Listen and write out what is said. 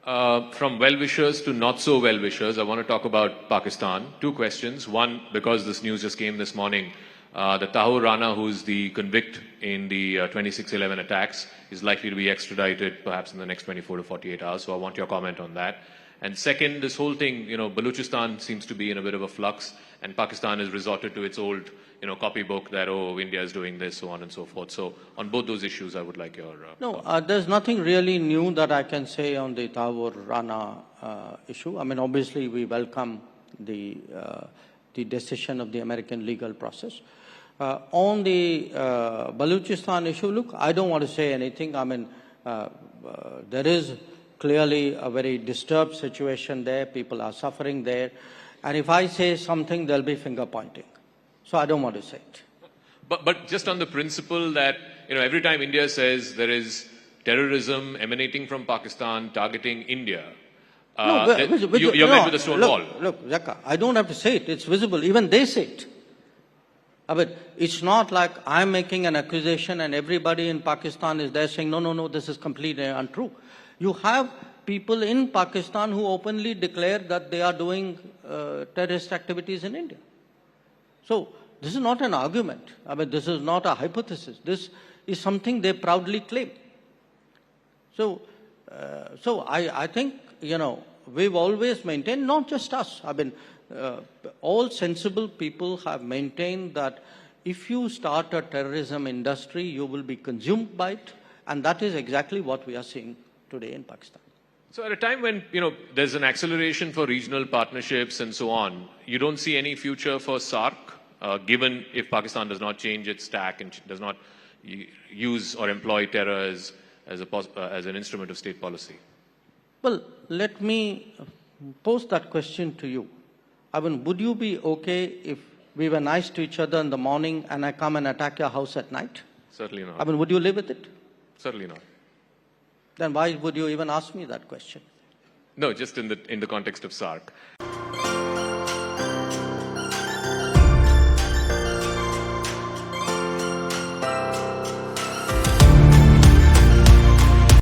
From well-wishers to not so well-wishers, I want to talk about Pakistan. Two questions. One, because this news just came this morning, the Tahir Rana, who's the convict in the 26/11 attacks, is likely to be extradited perhaps in the next 24 to 48 hours. So I want your comment on that. And second, this whole thing, Baluchistan seems to be in a bit of a flux, and Pakistan has resorted to its old, copybook that, India is doing this, so on and so forth. So on both those issues, I would like your there's nothing really new that I can say on the Tahir Rana issue. I mean, obviously, we welcome the decision of the American legal process. On the Baluchistan issue, look, I don't want to say anything. I mean, there is clearly a very disturbed situation there. People are suffering there. And if I say something, there'll be finger pointing. So I don't want to say it. But just on the principle that, every time India says there is terrorism emanating from Pakistan targeting India, you're met with a stone wall. Look, Zaka, I don't have to say it. It's visible. Even they say it. But it's not like I'm making an accusation and everybody in Pakistan is there saying, no, this is completely untrue. You have people in Pakistan who openly declare that they are doing terrorist activities in India. So this is not an argument. I mean, this is not a hypothesis. This is something they proudly claim. So I think, we've always maintained, not just us, I mean, all sensible people have maintained that if you start a terrorism industry, you will be consumed by it. And that is exactly what we are seeing today in Pakistan. So at a time when, there's an acceleration for regional partnerships and so on, you don't see any future for SARC, given if Pakistan does not change its tack and does not use or employ terror as an instrument of state policy? Well, let me pose that question to you. I mean, would you be okay if we were nice to each other in the morning and I come and attack your house at night? Certainly not. I mean, would you live with it? Certainly not. Then why would you even ask me that question? No, just in the context of SARC.